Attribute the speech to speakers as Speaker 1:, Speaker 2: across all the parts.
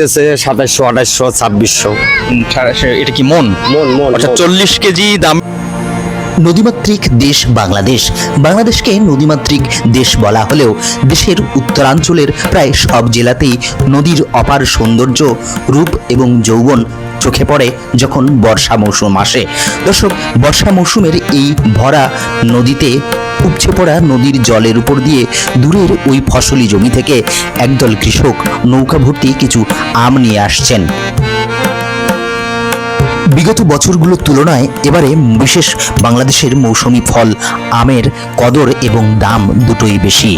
Speaker 1: 2700, 2800, 2600।
Speaker 2: এটা কি মন? অর্থাৎ 40 কেজি দাম।
Speaker 3: নদীমাতৃক দেশ বাংলাদেশ। বাংলাদেশকে নদীমাতৃক দেশ বলা হলেও দেশের উত্তরাঞ্চলের প্রায় সব জেলাতেই নদীর অপার সৌন্দর্য, রূপ এবং যৌবন চোখে পড়ে যখন বর্ষা মৌসুম আসে। দর্শক, বর্ষা মৌসুমের এই ভরা নদীতে উপচে পড়া নদীর জলের উপর দিয়ে দূরের ওই ফসলি জমি থেকে একদল কৃষক নৌকা ভর্তি কিছু আম নিয়ে আসছেন। বিগত বছরগুলোর তুলনায় এবারে বিশেষ বাংলাদেশের মৌসুমি ফল আমের কদর এবং দাম দুটোই বেশি।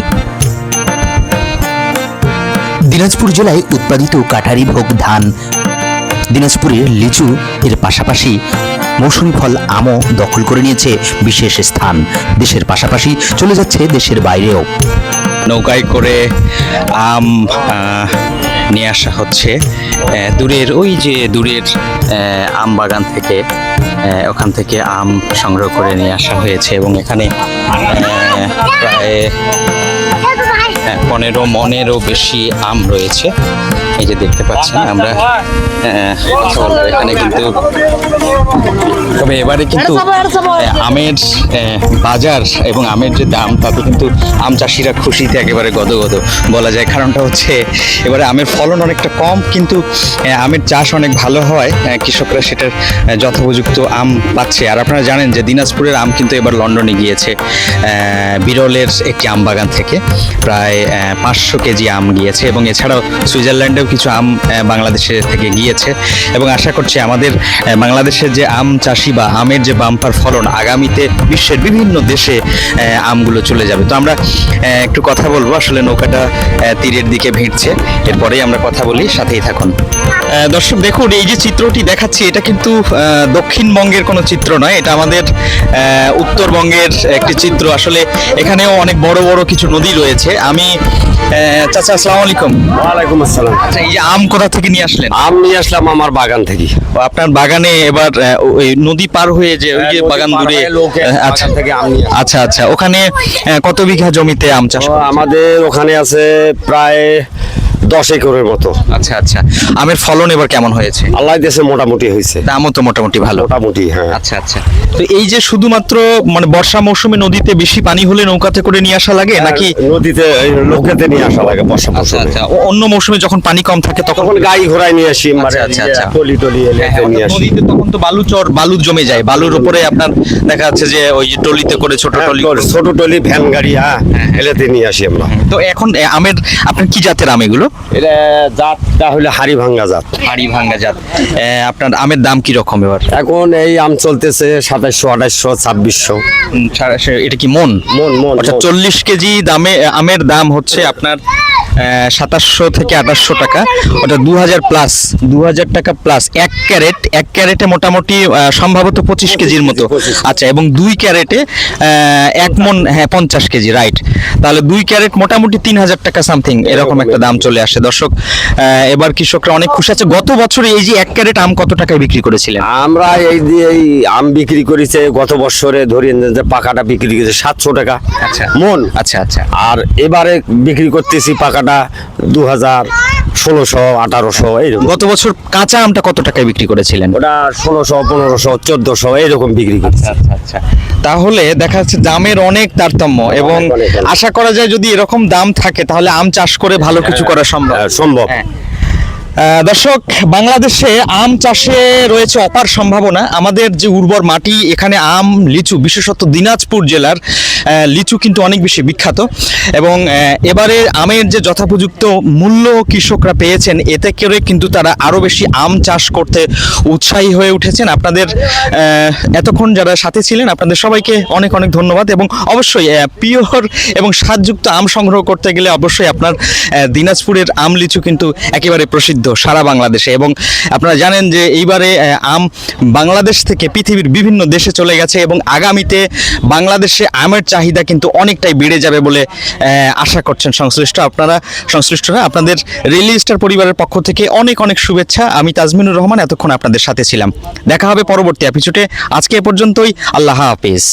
Speaker 3: দিনাজপুর জেলায় উৎপাদিত কাঠারি ভোগ ধান, দিনাজপুরের লিচু এর পাশাপাশি মৌসুমি ফল আমও দখল করে নিয়েছে বিশেষ স্থান। দেশের পাশাপাশি চলে যাচ্ছে দেশের বাইরেও।
Speaker 2: নৌকায় করে আম নিয়ে আসা হচ্ছে দূরের, ওই যে দূরের আম বাগান থেকে, ওখান থেকে আম সংগ্রহ করে নিয়ে আসা হয়েছে এবং এখানে প্রায় 15 মনেরও বেশি আম রয়েছে। এই যে দেখতে পাচ্ছেন আমরা কথা বলবো এখানে, কিন্তু তবে এবারে কিন্তু আমের বাজার এবং আমের যে দাম তাতে কিন্তু আম চাষিরা খুশিতে একেবারে গদগদ বলা যায়। কারণটা হচ্ছে এবারে আমের ফলন অনেকটা কম, কিন্তু আমের চাষ অনেক ভালো হয়, কৃষকরা সেটার যথোপযুক্ত আম পাচ্ছে। আর আপনারা জানেন যে দিনাজপুরের আম কিন্তু এবার লন্ডনে গিয়েছে বিরলের একটি আম বাগান থেকে, প্রায় 500 কেজি আম গিয়েছে এবং এছাড়াও সুইজারল্যান্ডেও কিছু আম বাংলাদেশে থেকে গিয়েছে এবং আশা করছি আমাদের বাংলাদেশের যে আম চাষি বা আমের যে বাম্পার ফলন, আগামীতে বিশ্বের বিভিন্ন দেশে আমগুলো চলে যাবে। তো আমরা একটু কথা বলবো, আসলে নৌকাটা তীরের দিকে ভিড়ছে, এরপরেই আমরা কথা বলি, সাথেই থাকুন। দর্শক দেখুন, এই যে চিত্রটি দেখাচ্ছি এটা কিন্তু দক্ষিণবঙ্গের কোনো চিত্র নয়, এটা আমাদের উত্তরবঙ্গের একটি চিত্র। আসলে এখানেও অনেক বড় বড় কিছু নদী রয়েছে। আমি চাচা, আসসালামু আলাইকুম।
Speaker 1: ওয়ালাইকুম আসসালাম।
Speaker 2: আচ্ছা, এই যে আম কোথা থেকে নিয়ে আসলেন?
Speaker 1: আম নিয়ে আসলাম আমার বাগান থেকে।
Speaker 2: আপনার বাগানে এবার ওই নদী পার হয়ে যে ওই যে বাগান দূরে, আচ্ছা
Speaker 1: থেকে আম নিয়ে
Speaker 2: আচ্ছা আচ্ছা, ওখানে কত বিঘা জমিতে আম চাষ করেন?
Speaker 1: আমাদের ওখানে আছে প্রায় 10 একরের মতো।
Speaker 2: আচ্ছা আচ্ছা, আমের ফলন এবার কেমন হয়েছে?
Speaker 1: আল্লাহ দেশে মোটামুটি হয়েছে,
Speaker 2: দামও তো মোটামুটি ভালো।
Speaker 1: মোটামুটি, হ্যাঁ।
Speaker 2: আচ্ছা আচ্ছা, তো এই যে শুধুমাত্র মানে বর্ষা মৌসুমে নদীতে বেশি পানি হলে নৌকাতে করে নিয়ে আসা লাগে নাকি
Speaker 1: নদীতে লোকেতে নিয়ে আসা লাগে বর্ষা
Speaker 2: আচ্ছা
Speaker 1: মৌসুমে?
Speaker 2: আচ্ছা, অন্য মৌসুমে যখন পানি কম থাকে তখন
Speaker 1: তখন গাড়ি ঘোড়ায় নিয়ে আসি,
Speaker 2: আচ্ছা, আচ্ছা, আচ্ছা।
Speaker 1: টলি টলি এলাকাতে নিয়ে আসি।
Speaker 2: নদীতে তখন তো বালু জমে যায়, বালুর উপরে আপনার দেখা যাচ্ছে যে ওই যে টলিতে করে, ছোট টলি,
Speaker 1: ছোট টলি, ভ্যান গাড়ি, এলাতে নিয়ে আসি আমরা।
Speaker 2: তো এখন আমের আপনার কি জাতের আম এগুলো?
Speaker 1: এটা জাতটা হলে হাড়ি ভাঙ্গা জাত।
Speaker 2: হাড়ি ভাঙ্গা জাত। আপনার আমের দাম কি রকম এবার?
Speaker 1: এখন এই আম চলতেছে 2700, 2800, 2600।
Speaker 2: এটা কি মন? অর্থাৎ 40 কেজি দামে আমের দাম হচ্ছে আপনার 2700 থেকে 2800 টাকা, ওটা 2000 প্লাস, 2000 টাকা প্লাস। এক ক্যারেটে মোটামুটি সম্ভবত 25 কেজির মতো। আচ্ছা, এবং 2 ক্যারেটে 1 মন, 50 কেজি, রাইট। তাহলে 2 ক্যারেট মোটামুটি 3000 টাকা সামথিং এরকম একটা দাম চলে আসে। দর্শক, এবার কৃষকরা অনেক খুশি আছে। গত বছরে এই যে 1 ক্যারেট আম কত টাকায় বিক্রি করেছিলেন?
Speaker 1: আমরা এই আম বিক্রি করেছে গত বছরে, ধরেন যে পাকাটা বিক্রি করেছে 700 টাকা
Speaker 2: আচ্ছা
Speaker 1: মন।
Speaker 2: আচ্ছা আচ্ছা,
Speaker 1: আর এবারে বিক্রি করতেছি পাকাটা 2000, 1600, 1800 এইরকম।
Speaker 2: গত বছর কাঁচা আমটা কত টাকায় বিক্রি করেছিলেন?
Speaker 1: ওটা 1600, 1500, 1400 এইরকম বিক্রি করছে।
Speaker 2: আচ্ছা আচ্ছা, তাহলে দেখা যাচ্ছে দামের অনেক তারতম্য এবং আশা করা যায় যদি এরকম দাম থাকে তাহলে আম চাষ করে ভালো কিছু করা সম্ভব। দর্শক, বাংলাদেশে আম চাষে রয়েছে অপার সম্ভাবনা। আমাদের যে উর্বর মাটি, এখানে আম, লিচু, বিশেষত দিনাজপুর জেলার লিচু কিন্তু অনেক বেশি বিখ্যাত এবং এবারে আমের যে যথোপযুক্ত মূল্য কৃষকরা পেয়েছেন, এতে করে কিন্তু তারা আরও বেশি আম চাষ করতে উৎসাহী হয়ে উঠেছেন। আপনাদের এতক্ষণ যারা সাথে ছিলেন আপনাদের সবাইকে অনেক অনেক ধন্যবাদ এবং অবশ্যই পিওর এবং স্বাদযুক্ত আম সংগ্রহ করতে গেলে অবশ্যই আপনার দিনাজপুরের আম লিচু কিন্তু একেবারে প্রসিদ্ধ সারা বাংলাদেশে। এবং আপনারা জানেন যে এইবারে আম বাংলাদেশ থেকে পৃথিবীর বিভিন্ন দেশে চলে গেছে এবং আগামীতে বাংলাদেশে আমের চাহিদা কিন্তু অনেকটাই বেড়ে যাবে বলে আশা করছেন সংশ্লিষ্টরা। আপনাদের রেলি স্টার পরিবারের পক্ষ থেকে অনেক অনেক শুভেচ্ছা। আমি তাজমিনুর রহমান এতক্ষণ আপনাদের সাথে ছিলাম। দেখা হবে পরবর্তী এপিসোডে। আজকে এ পর্যন্তই। আল্লাহ হাফেজ।